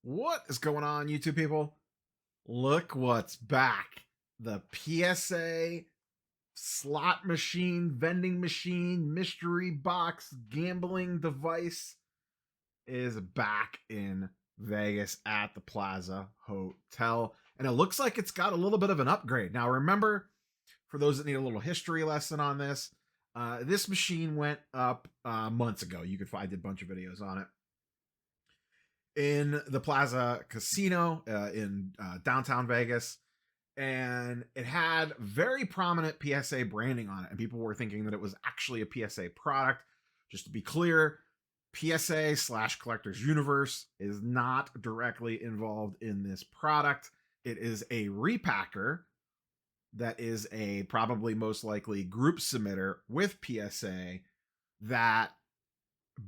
What is going on, YouTube people? Look what's back. The PSA slot machine, vending machine, mystery box, gambling device is back in Vegas at the Plaza Hotel. And it looks like it's got a little bit of an upgrade. Now, remember, for those that need a little history lesson on this machine went up months ago. I did a bunch of videos on it. In the Plaza Casino in downtown Vegas, and it had very prominent PSA branding on it, and people were thinking that it was actually a PSA product. Just to be clear, PSA/Collectors Universe is not directly involved in this product. It is a repacker that is a probably most likely group submitter with PSA that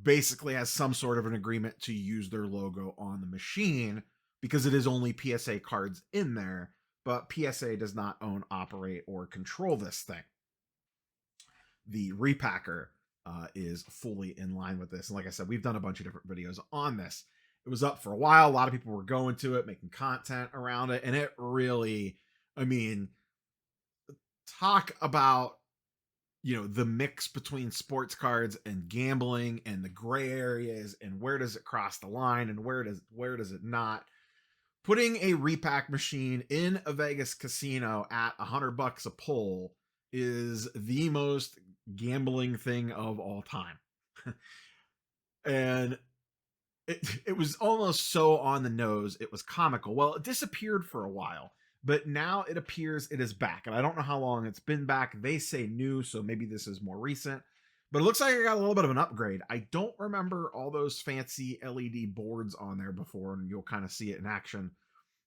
basically has some sort of an agreement to use their logo on the machine because it is only PSA cards in there, but PSA does not own, operate, or control this thing. The repacker is fully in line with this. And like I said, we've done a bunch of different videos on this. It was up for a while. A lot of people were going to it, making content around it. And it really, talk about the mix between sports cards and gambling and the gray areas and where does it cross the line and where does it not. Putting a repack machine in a Vegas casino at $100 a pull is the most gambling thing of all time. And it was almost so on the nose, it was comical. Well, it disappeared for a while, but now it appears it is back. And I don't know how long it's been back. They say new, so maybe this is more recent. But it looks like I got a little bit of an upgrade. I don't remember all those fancy LED boards on there before, and you'll kind of see it in action.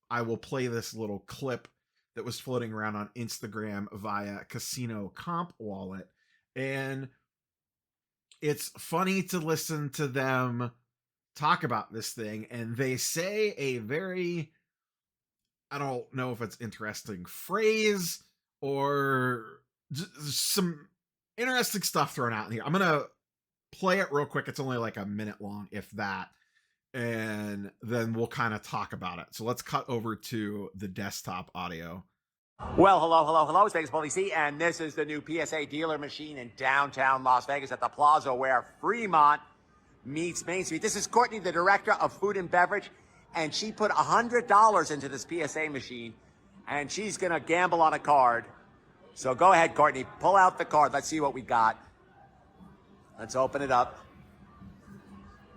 I will play this little clip that was floating around on Instagram via Casino Comp Wallet. And it's funny to listen to them talk about this thing. And they say a very, I don't know if it's interesting phrase or just some interesting stuff thrown out in here. I'm going to play it real quick. It's only like a minute long, if that. And then we'll kind of talk about it. So let's cut over to the desktop audio. Well, hello. It's Vegas PWCC, and this is the new PSA dealer machine in downtown Las Vegas at the Plaza where Fremont meets Main Street. This is Courtney, the director of food and beverage, and she put $100 into this PSA machine, and she's going to gamble on a card. So go ahead, Courtney, pull out the card. Let's see what we got. Let's open it up.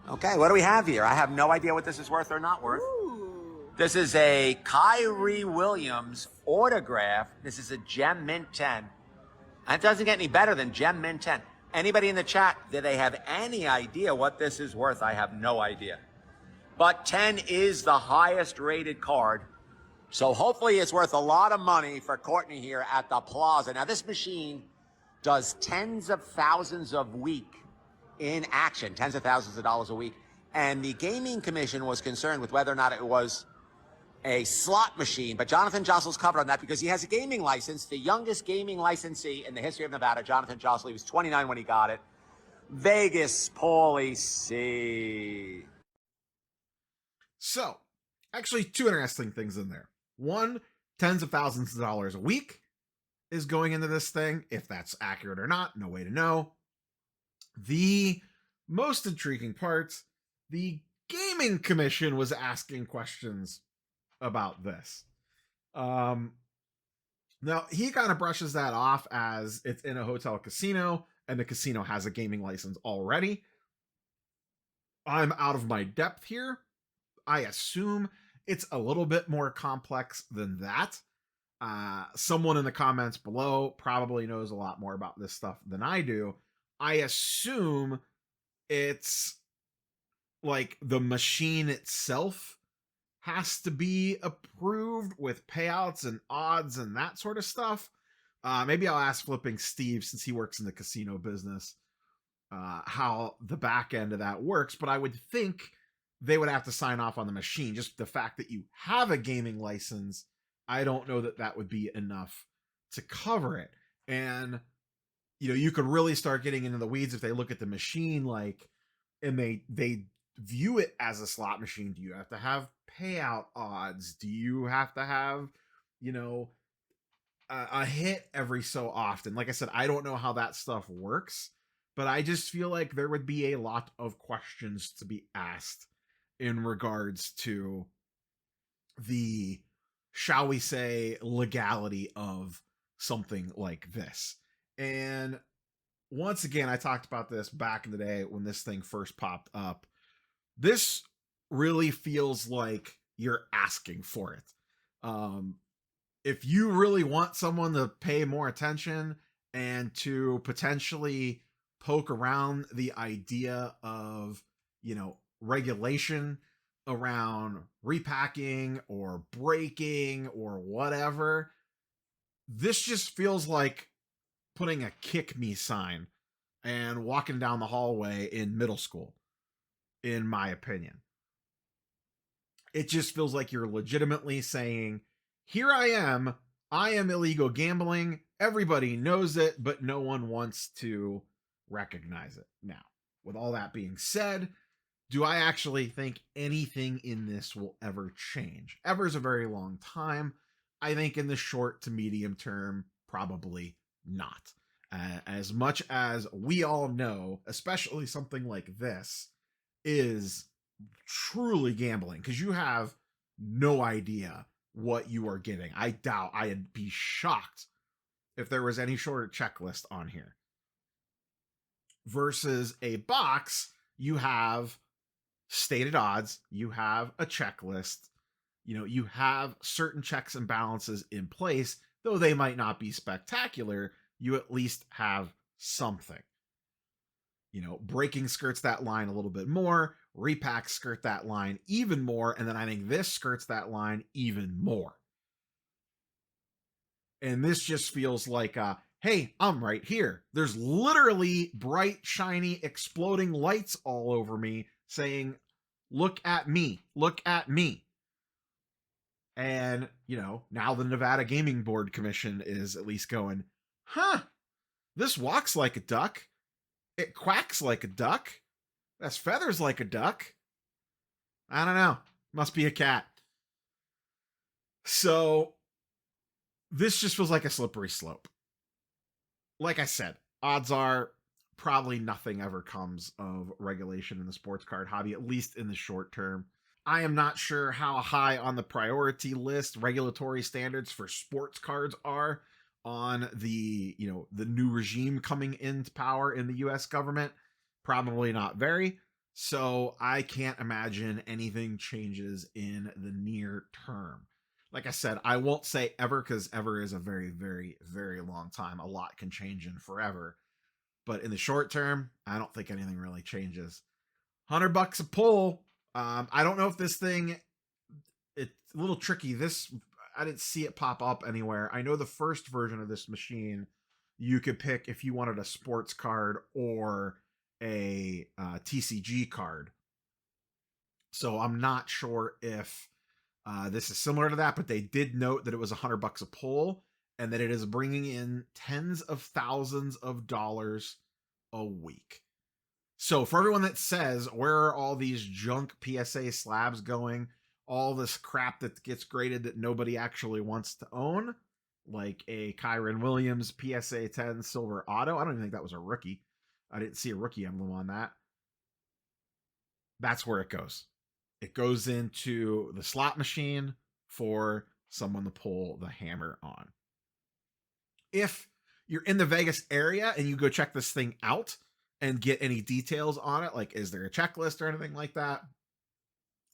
Okay, what do we have here? I have no idea what this is worth or not worth. Ooh. This is a Kyrie Williams autograph. This is a Gem Mint 10. And it doesn't get any better than Gem Mint 10. Anybody in the chat, do they have any idea what this is worth? I have no idea. But 10 is the highest rated card. So hopefully it's worth a lot of money for Courtney here at the Plaza. Now this machine does tens of thousands a week in action, tens of thousands of dollars a week. And the Gaming Commission was concerned with whether or not it was a slot machine. But Jonathan Jostle's covered on that because he has a gaming license, the youngest gaming licensee in the history of Nevada. Jonathan Jostle, he was 29 when he got it. Vegas PWCC. So, actually two interesting things in there. One, tens of thousands of dollars a week is going into this thing. If that's accurate or not, no way to know. The most intriguing parts, the Gaming Commission was asking questions about this. Now, he kind of brushes that off as it's in a hotel casino, and the casino has a gaming license already. I'm out of my depth here. I assume it's a little bit more complex than that. Someone in the comments below probably knows a lot more about this stuff than I do. I assume it's like the machine itself has to be approved with payouts and odds and that sort of stuff. Maybe I'll ask Flipping Steve, since he works in the casino business, how the back end of that works. But I would think they would have to sign off on the machine. Just the fact that you have a gaming license, I don't know that that would be enough to cover it. And you could really start getting into the weeds if they look at the machine, and they view it as a slot machine? Do you have to have payout odds? Do you have to have, you know, a hit every so often? Like I said, I don't know how that stuff works, but I just feel like there would be a lot of questions to be asked in regards to the, shall we say, legality of something like this. And once again, I talked about this back in the day when this thing first popped up. This really feels like you're asking for it. If you really want someone to pay more attention and to potentially poke around the idea of, regulation around repacking or breaking or whatever, this just feels like putting a kick me sign and walking down the hallway in middle school, in my opinion. It just feels like you're legitimately saying, here I am illegal gambling. Everybody knows it, but no one wants to recognize it. Now, with all that being said, do I actually think anything in this will ever change? Ever is a very long time. I think in the short to medium term, probably not. As much as we all know, especially something like this is truly gambling, because you have no idea what you are getting. I'd be shocked if there was any sort of checklist on here. Versus a box, you have stated odds, you have a checklist, you have certain checks and balances in place. Though they might not be spectacular, you at least have something. Breaking skirts that line a little bit more, repacks skirt that line even more, and then I think this skirts that line even more. And this just feels like, hey, I'm right here. There's literally bright, shiny, exploding lights all over me saying, look at me, look at me. And, now the Nevada Gaming Board Commission is at least going, this walks like a duck. It quacks like a duck. Has feathers like a duck. I don't know. Must be a cat. So this just feels like a slippery slope. Like I said, odds are probably nothing ever comes of regulation in the sports card hobby, at least in the short term. I am not sure how high on the priority list regulatory standards for sports cards are on the, the new regime coming into power in the US government. Probably not very. So I can't imagine anything changes in the near term. Like I said, I won't say ever, because ever is a very, very, very long time. A lot can change in forever. But in the short term, I don't think anything really changes. $100 a pull. I don't know if this thing, it's a little tricky. I didn't see it pop up anywhere. I know the first version of this machine, you could pick if you wanted a sports card or a TCG card. So I'm not sure if this is similar to that, but they did note that it was $100 a pull and that it is bringing in tens of thousands of dollars a week. So for everyone that says, where are all these junk PSA slabs going? All this crap that gets graded that nobody actually wants to own, like a Kyron Williams PSA 10 silver auto. I don't even think that was a rookie. I didn't see a rookie emblem on that. That's where it goes. It goes into the slot machine for someone to pull the hammer on. If you're in the Vegas area and you go check this thing out and get any details on it, like is there a checklist or anything like that,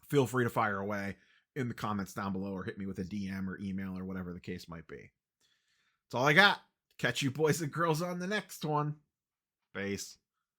feel free to fire away in the comments down below or hit me with a DM or email or whatever the case might be. That's all I got. Catch you boys and girls on the next one. Peace.